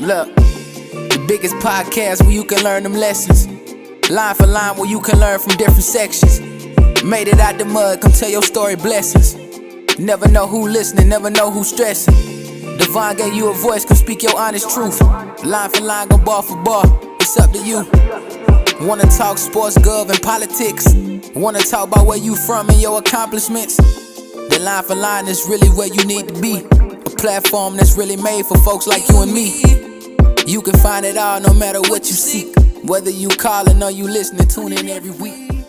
Look, the biggest podcast where you can learn them lessons. Line for line where you can learn from different sections. Made it out the mud, come tell your story, blessings. Never know who listening, never know who stressing. Devon gave you a voice, come speak your honest truth. Line for line, go bar for bar, it's up to you. Wanna talk sports, gov, and politics? Wanna talk about where you from and your accomplishments? The Line for Line is really where you need to be. A platform that's really made for folks like you and me. You can find it all no matter what you seek. Whether you calling or you listening, tune in every week.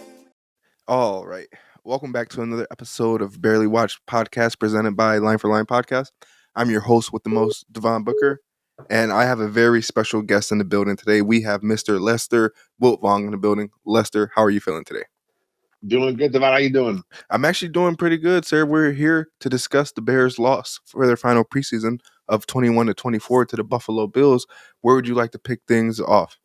All right. Welcome back to another episode of Barely Watched Podcast presented by Line for Line Podcast. I'm your host with the most, Devon Booker, and I have a very special guest in the building today. We have Mr. Lester Wiltfong in the building. Lester, how are you feeling today? Doing good, Devon. How you doing? I'm actually doing pretty good, sir. We're here to discuss the Bears' loss for their final preseason of 21-24 to the Buffalo Bills. Where would you like to pick things off?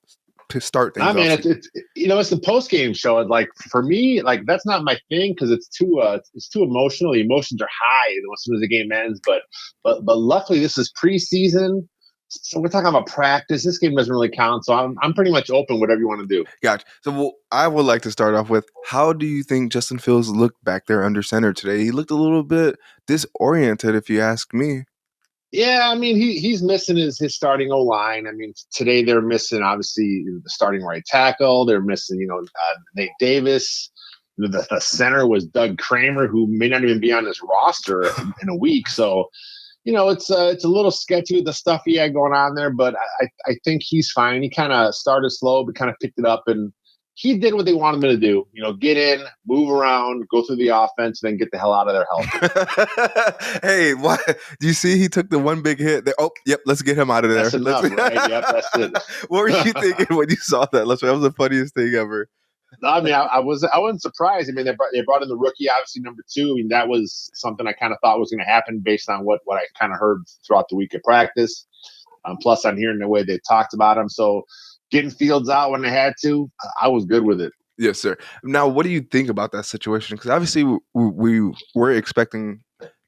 To start things off? It's the post game show. Like for me, like that's not my thing because it's too emotional. The emotions are high as soon as the game ends. But luckily this is preseason, so we're talking about practice. This game doesn't really count, so I'm pretty much open whatever you want to do. Gotcha. So I would like to start off with, how do you think Justin Fields looked back there under center today? He looked a little bit disoriented, if you ask me. Yeah, I mean, he's missing his starting O-line. I mean, today they're missing, obviously, the starting right tackle. They're missing, Nate Davis. The center was Doug Kramer, who may not even be on his roster in a week. So, it's a little sketchy with the stuff he had going on there, but I think he's fine. He kind of started slow, but kind of picked it up, and he did what they wanted him to do. Get in, move around, go through the offense, and then get the hell out of there healthy. Hey, what? Do you see he took the one big hit? Let's get him out of there. That's enough, right? Yep, that's it. What were you thinking when you saw that? That was the funniest thing ever. I mean, I wasn't surprised. I mean, they brought in the rookie, obviously number 2. I mean, that was something I kind of thought was going to happen based on what I kind of heard throughout the week of practice. Plus, I'm hearing the way they talked about him. So, getting Fields out when they had to, I was good with it. Yes, sir. Now, what do you think about that situation? Because obviously, we were expecting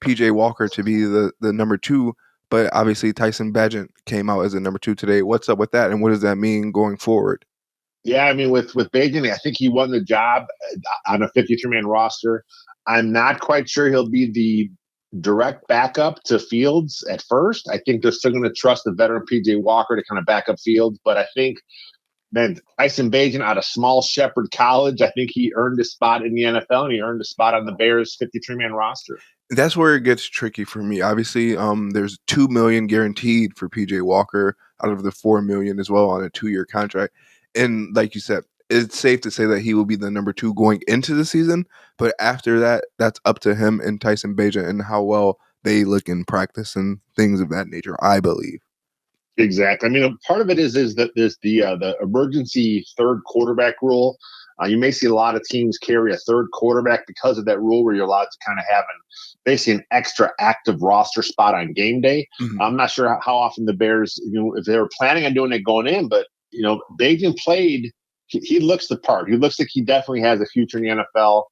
PJ Walker to be the number 2, but obviously Tyson Bagent came out as a number 2 today. What's up with that, and what does that mean going forward? Yeah, I mean, with Bagent, I think he won the job on a 53-man roster. I'm not quite sure he'll be the direct backup to Fields at first. I think they're still going to trust the veteran PJ Walker to kind of back up Fields, but I think Tyson Bagent out of Small Shepherd College, I think he earned a spot in the NFL, and he earned a spot on the Bears 53-man roster. That's where it gets tricky for me. Obviously, there's $2 million guaranteed for PJ Walker out of the $4 million as well on a 2-year contract. And like you said, it's safe to say that he will be the number 2 going into the season. But after that, that's up to him and Tyson Bagent and how well they look in practice and things of that nature, I believe. Exactly. I mean, part of it is that there's the emergency third quarterback rule. You may see a lot of teams carry a third quarterback because of that rule, where you're allowed to kind of have basically an extra active roster spot on game day. Mm-hmm. I'm not sure how often the Bears, if they were planning on doing it going in, but Bagent played. He looks the part. He looks like he definitely has a future in the NFL.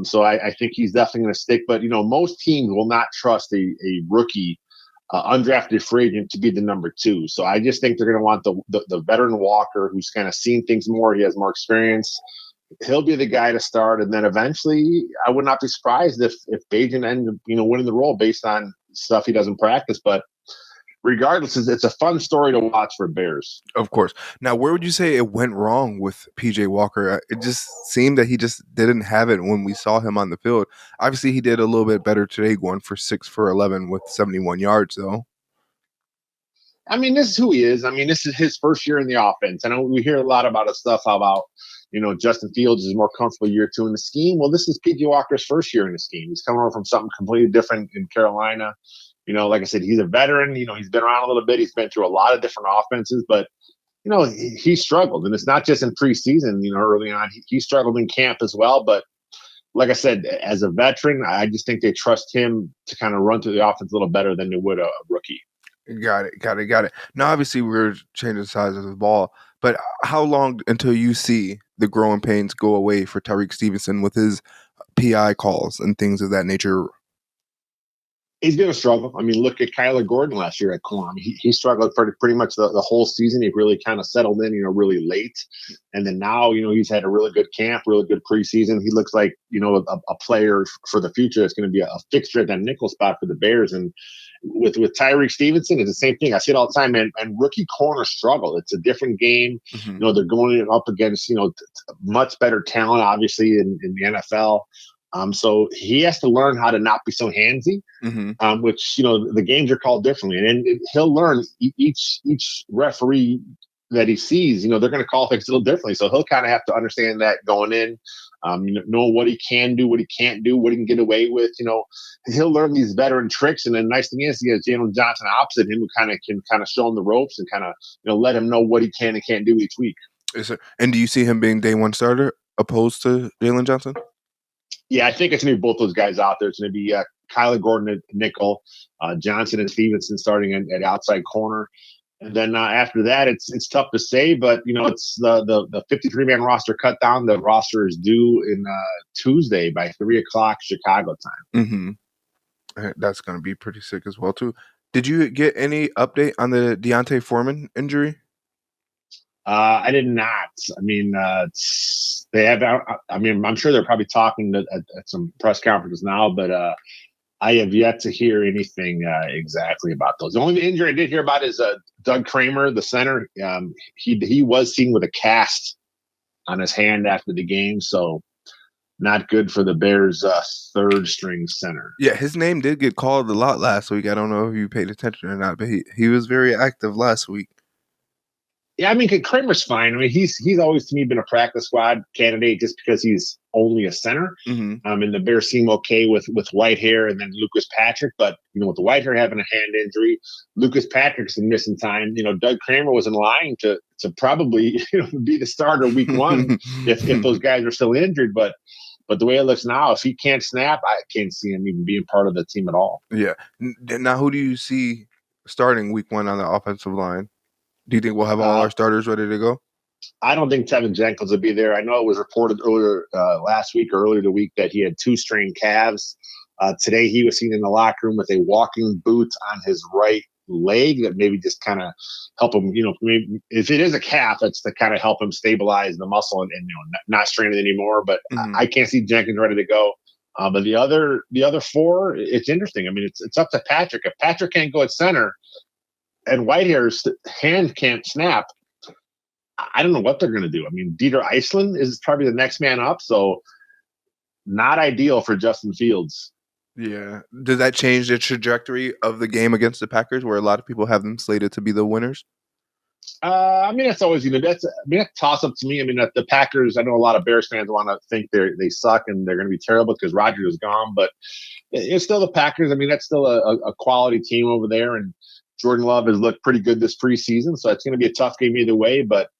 So I think he's definitely going to stick. But most teams will not trust a rookie, undrafted free agent to be the number 2. So I just think they're going to want the veteran Walker, who's kind of seen things more. He has more experience. He'll be the guy to start, and then eventually, I would not be surprised if Bagent ends up winning the role based on stuff he does in practice. But regardless, it's a fun story to watch for Bears. Of course. Now, where would you say it went wrong with PJ Walker? It just seemed that he just didn't have it when we saw him on the field. Obviously, he did a little bit better today, going for 6 for 11 with 71 yards, though. I mean, this is who he is. I mean, this is his first year in the offense. And we hear a lot about the stuff about, Justin Fields is more comfortable year 2 in the scheme. Well, this is PJ Walker's first year in the scheme. He's coming over from something completely different in Carolina. Like I said, he's a veteran. He's been around a little bit. He's been through a lot of different offenses, but he struggled, and it's not just in preseason. Early on, he struggled in camp as well. But like I said, as a veteran, I just think they trust him to kind of run through the offense a little better than they would a rookie. Got it. Now, obviously, we're changing the size of the ball, but how long until you see the growing pains go away for Tyreek Stevenson with his PI calls and things of that nature? He's going to struggle. I mean, look at Kyler Gordon last year at corner. I mean, he struggled for pretty much the whole season. He really kind of settled in, really late. And then now, he's had a really good camp, really good preseason. He looks like, a player for the future that's going to be a fixture at that nickel spot for the Bears. And with Tyreek Stevenson, it's the same thing. I see it all the time, and rookie corners struggle. It's a different game. Mm-hmm. They're going up against, much better talent, obviously, in the NFL. So he has to learn how to not be so handsy, Mm-hmm. which, the games are called differently. And he'll learn each referee that he sees, they're going to call things a little differently. So he'll kind of have to understand that going in, know what he can do, what he can't do, what he can get away with. He'll learn these veteran tricks. And then the nice thing is he has Jalen Johnson opposite him who can show him the ropes and let him know what he can and can't do each week. And do you see him being day one starter opposed to Jalen Johnson? Yeah, I think it's going to be both those guys out there. It's going to be Kyler Gordon at nickel, Johnson and Stevenson starting at outside corner. And then after that, it's tough to say, but, it's the 53-man roster cut down. The roster is due in Tuesday by 3 o'clock Chicago time. Mm-hmm. That's going to be pretty sick as well, too. Did you get any update on the Deontay Foreman injury? I did not. I mean, they have. I mean, I'm sure they're probably talking at some press conferences now, but I have yet to hear anything exactly about those. The only injury I did hear about is Doug Kramer, the center. He was seen with a cast on his hand after the game, so not good for the Bears' third string center. Yeah, his name did get called a lot last week. I don't know if you paid attention or not, but he was very active last week. Yeah, I mean, Kramer's fine. I mean, he's always to me been a practice squad candidate just because he's only a center. Mm-hmm. And the Bears seem okay with Whitehair and then Lucas Patrick, but with the Whitehair having a hand injury, Lucas Patrick's been missing time. Doug Kramer was in line to probably be the starter week one if those guys are still injured, but the way it looks now, if he can't snap, I can't see him even being part of the team at all. Yeah. Now, who do you see starting week one on the offensive line? Do you think we'll have all our starters ready to go? I don't think Tevin Jenkins will be there. I know it was reported earlier last week or earlier the week that he had 2 strained calves. Today he was seen in the locker room with a walking boot on his right leg that maybe just kind of help him, maybe if it is a calf, that's to kind of help him stabilize the muscle and not strain it anymore. But I can't see Jenkins ready to go. But the other 4, it's interesting. I mean, it's up to Patrick. If Patrick can't go at center, and Whitehair's hand can't snap, I don't know what they're going to do. I mean, Dieter Iceland is probably the next man up, so not ideal for Justin Fields. Yeah. Does that change the trajectory of the game against the Packers, where a lot of people have them slated to be the winners? I mean, that's always, that's a toss-up to me. I mean, the Packers, I know a lot of Bears fans want to think they suck and they're going to be terrible because Rodgers is gone, but it's still the Packers. I mean, that's still a quality team over there, and Jordan Love has looked pretty good this preseason, so it's going to be a tough game either way. But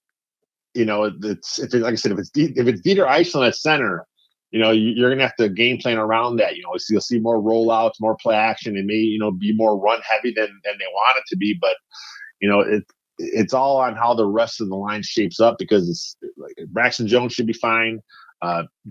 like I said, if it's Dieter Iceland at center, you're going to have to game plan around that. So you'll see more rollouts, more play action, and may be more run heavy than they want it to be. But it's all on how the rest of the line shapes up because Braxton Jones should be fine.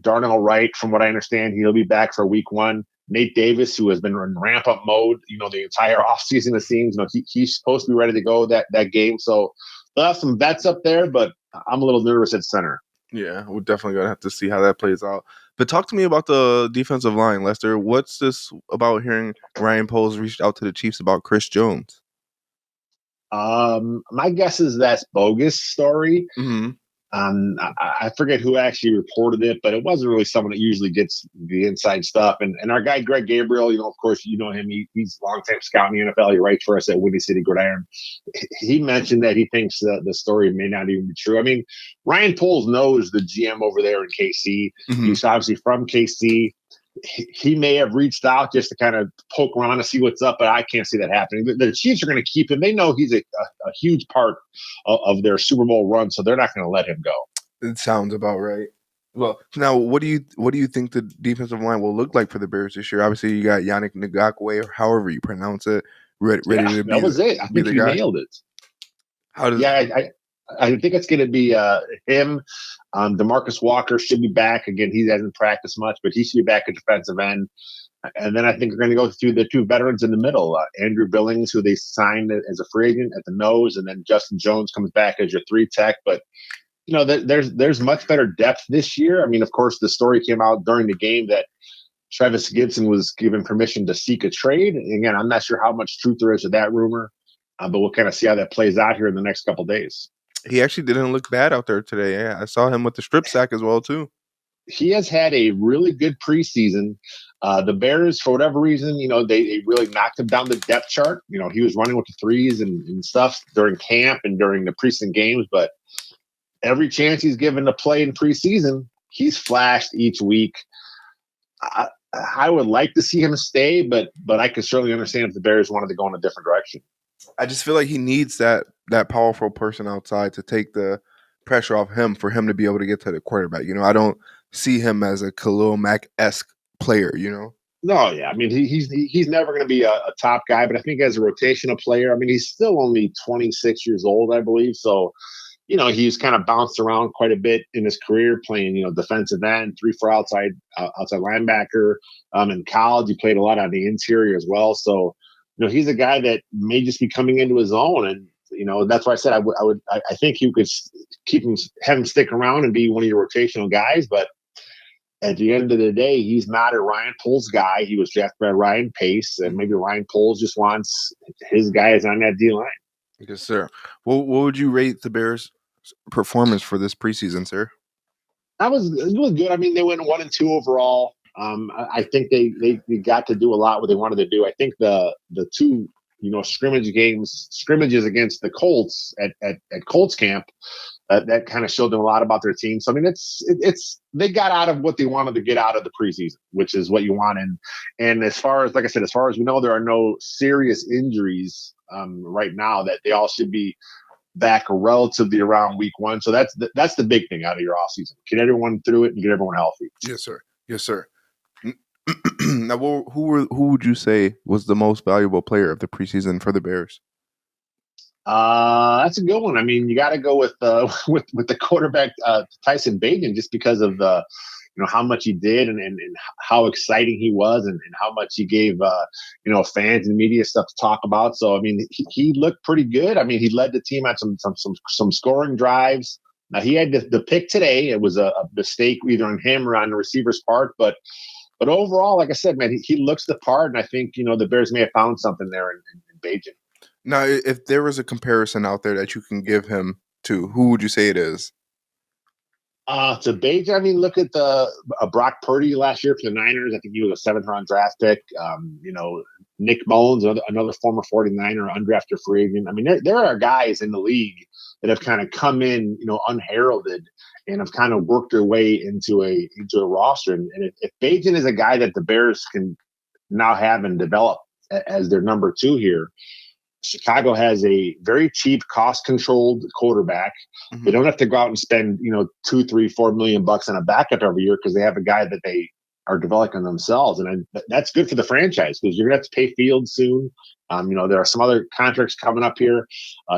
Darnell Wright, from what I understand, he'll be back for week 1. Nate Davis, who has been in ramp-up mode, the entire offseason, it seems, he's supposed to be ready to go that game. So they'll have some vets up there, but I'm a little nervous at center. Yeah, we're definitely going to have to see how that plays out. But talk to me about the defensive line, Lester. What's this about hearing Ryan Poles reached out to the Chiefs about Chris Jones? My guess is that's bogus story. Mm-hmm. I forget who actually reported it, but it wasn't really someone that usually gets the inside stuff. And our guy, Greg Gabriel, of course, him. He's a long-time scout in the NFL. He writes for us at Windy City Gridiron. He mentioned that he thinks the story may not even be true. I mean, Ryan Poles knows the GM over there in KC. Mm-hmm. He's obviously from KC. He may have reached out just to kind of poke around to see what's up, but I can't see that happening. The Chiefs are going to keep him. They know he's a huge part of their Super Bowl run, so they're not going to let him go. It sounds about right. Well, now what do you think the defensive line will look like for the Bears this year? Obviously, you got Yannick Ngakoue, or however you pronounce it, ready to be. That was it. I think you nailed it. I think it's going to be him. DeMarcus Walker should be back. Again, he hasn't practiced much, but he should be back at defensive end. And then I think we're going to go through the two veterans in the middle, Andrew Billings, who they signed as a free agent at the nose, and then Justin Jones comes back as your 3 tech. But there's much better depth this year. I mean, of course, the story came out during the game that Travis Gibson was given permission to seek a trade. And again, I'm not sure how much truth there is to that rumor, but we'll kind of see how that plays out here in the next couple of days. He actually didn't look bad out there today. Yeah, I saw him with the strip sack as well too. He has had a really good preseason. The Bears, for whatever reason, they really knocked him down the depth chart. He was running with the threes and stuff during camp and during the preseason games, but every chance he's given to play in preseason, he's flashed each week. I would like to see him stay, but I can certainly understand if the Bears wanted to go in a different direction. I just feel like he needs that powerful person outside to take the pressure off him for him to be able to get to the quarterback. I don't see him as a Khalil Mack-esque player, No, yeah. I mean, he's never going to be a top guy, but I think as a rotational player, I mean, he's still only 26 years old, I believe. So, he's kind of bounced around quite a bit in his career, playing, defensive end, 3-4 outside linebacker. In college, he played a lot on the interior as well. So, he's a guy that may just be coming into his own, and that's why I said I think you could have him stick around and be one of your rotational guys, but at the end of the day, he's not a Ryan Poles guy. He was drafted by Ryan Pace, and maybe Ryan Poles just wants his guys on that D-line. Yes, sir. What would you rate the Bears' performance for this preseason, sir? It was good. I mean, they went 1-2 overall. I think they got to do a lot what they wanted to do. I think the two scrimmages against the Colts at Colts camp, that kind of showed them a lot about their team. So I mean, it's they got out of what they wanted to get out of the preseason, which is what you want. And as far as, like I said, as far as we know, there are no serious injuries right now. That they all should be back relatively around week 1. So that's the big thing out of your offseason. Get everyone through it and get everyone healthy. Yes, sir. Yes, sir. Now, who would you say was the most valuable player of the preseason for the Bears? That's a good one. I mean, you got to go with the quarterback Tyson Bagent, just because of the how much he did and how exciting he was and how much he gave fans and media stuff to talk about. So I mean, he looked pretty good. I mean, he led the team on some scoring drives. Now he had the pick today. It was a mistake either on him or on the receiver's part, but overall, like I said, man, he looks the part, and I think the Bears may have found something there in Bagent. Now, if there was a comparison out there that you can give him to, who would you say it is? To Bagent, I mean, look at the Brock Purdy last year for the Niners. I think he was a 7th-round draft pick. Nick Mullins, another former 49er, undrafted free agent. I mean, there are guys in the league that have kind of come in, unheralded, and have kind of worked their way into a roster. And if Bagent is a guy that the Bears can now have and develop as their number 2 here, Chicago has a very cheap, cost-controlled quarterback. Mm-hmm. They don't have to go out and spend, $2, $3, $4 million on a backup every year because they have a guy that they are developing themselves, and that's good for the franchise because you're going to have to pay Fields soon. There are some other contracts coming up here,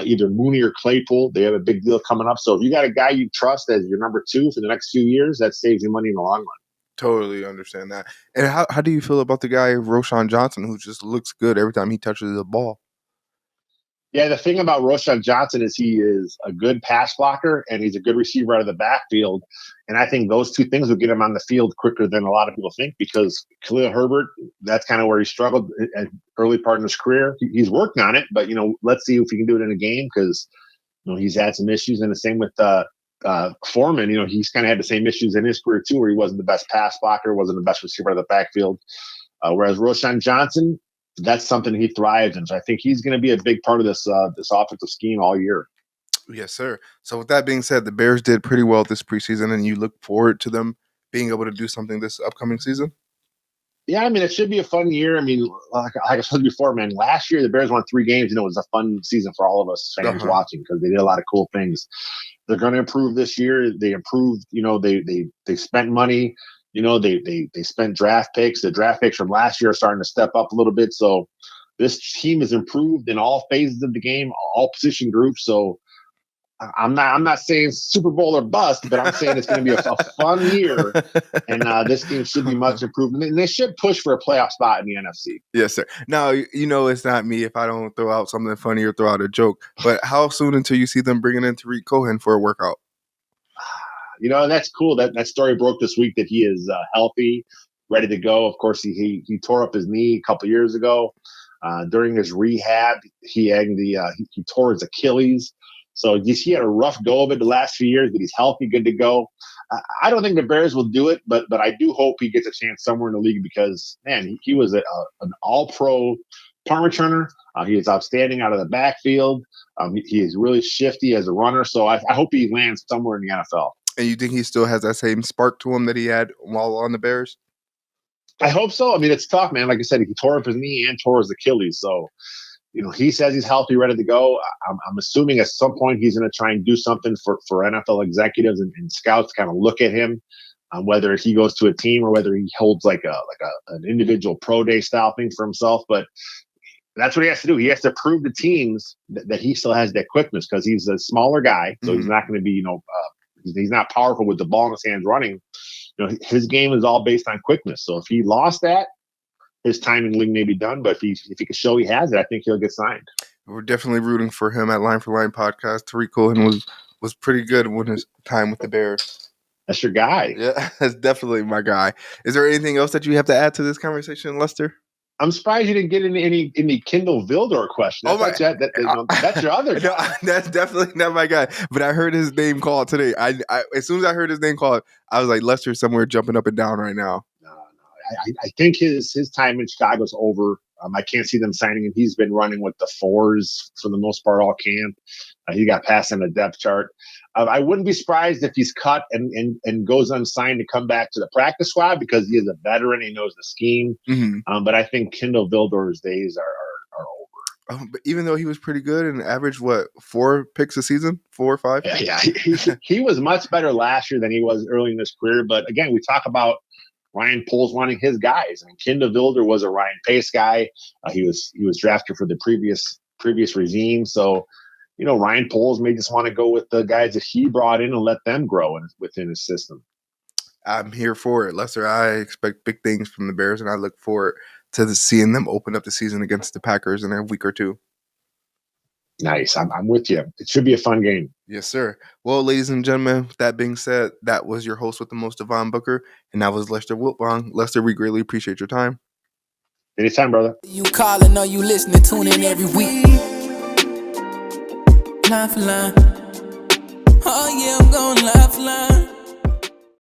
either Mooney or Claypool. They have a big deal coming up. So if you got a guy you trust as your number 2 for the next few years, that saves you money in the long run. Totally understand that. And how do you feel about the guy Roschon Johnson, who just looks good every time he touches the ball? Yeah, the thing about Roschon Johnson is he is a good pass blocker and he's a good receiver out of the backfield. And I think those two things will get him on the field quicker than a lot of people think, because Khalil Herbert, that's kind of where he struggled at early part in his career. He's working on it, but, let's see if he can do it in a game, because, he's had some issues. And the same with Foreman. He's kind of had the same issues in his career too, where he wasn't the best pass blocker, wasn't the best receiver out of the backfield. Whereas Roschon Johnson, that's something he thrives in. So I think he's going to be a big part of this offensive scheme all year. Yes, sir. So with that being said, the Bears did pretty well this preseason, and you look forward to them being able to do something this upcoming season? Yeah, I mean, it should be a fun year. I mean, like I said before, man, last year the Bears won 3 games, and it was a fun season for all of us fans watching, because they did a lot of cool things. They're going to improve this year. They improved. They spent money. They spent draft picks. The draft picks from last year are starting to step up a little bit. So this team has improved in all phases of the game, all position groups. So I'm not saying Super Bowl or bust, but I'm saying it's going to be a fun year, and this team should be much improved, and they should push for a playoff spot in the NFC. Yes, sir. Now, it's not me if I don't throw out something funny or throw out a joke, but how soon until you see them bringing in Tariq Cohen for a workout? And that's cool. That story broke this week that he is healthy, ready to go. Of course, he tore up his knee a couple years ago. During his rehab, he tore his Achilles. So he had a rough go of it the last few years, but he's healthy, good to go. I don't think the Bears will do it, but I do hope he gets a chance somewhere in the league because, man, he was an all-pro punt returner. He is outstanding out of the backfield. He is really shifty as a runner. So I hope he lands somewhere in the NFL. And you think he still has that same spark to him that he had while on the Bears? I hope so. I mean, it's tough, man. Like I said, he tore up his knee and tore his Achilles. So, he says he's healthy, ready to go. I'm assuming at some point he's going to try and do something for NFL executives and scouts to kind of look at him, whether he goes to a team or whether he holds like an individual pro day style thing for himself. But that's what he has to do. He has to prove to teams that he still has that quickness because he's a smaller guy. So he's not going to be, he's not powerful with the ball in his hands running. His game is all based on quickness. So if he lost that, his time in the league may be done. But if he can show he has it, I think he'll get signed. We're definitely rooting for him at Line for Line podcast. Tariq Cohen was pretty good with his time with the Bears. That's your guy. Yeah, that's definitely my guy. Is there anything else that you have to add to this conversation, Lester? I'm surprised you didn't get any Kindle Vildor question. That's your other guy. No, that's definitely not my guy. But I heard his name called today. I as soon as I heard his name called, I was like, Lester's somewhere jumping up and down right now. No. I think his time in Chicago's over. I can't see them signing him. He's been running with the fours for the most part all camp. He got passed on the depth chart. I wouldn't be surprised if he's cut and goes unsigned to come back to the practice squad because he is a veteran. He knows the scheme. Mm-hmm. But I think Kindle Vildor's days are over. But even though he was pretty good and averaged, 4 picks a season? 4 or 5? Yeah. He was much better last year than he was early in his career. But again, we talk about Ryan Poles wanting his guys. I mean, Kindle Vildor was a Ryan Pace guy. He was drafted for the previous regime. So, Ryan Poles may just want to go with the guys that he brought in and let them grow within his system. I'm here for it, Lester. I expect big things from the Bears, and I look forward to seeing them open up the season against the Packers in a week or two. Nice. I'm with you. It should be a fun game. Yes, sir. Well, ladies and gentlemen, with that being said, that was your host with the most, Devon Booker, and that was Lester Wiltfong. Lester, we greatly appreciate your time. Anytime, brother. You calling or you listening, tune in every week. Line for line. Oh yeah, I'm going line for line.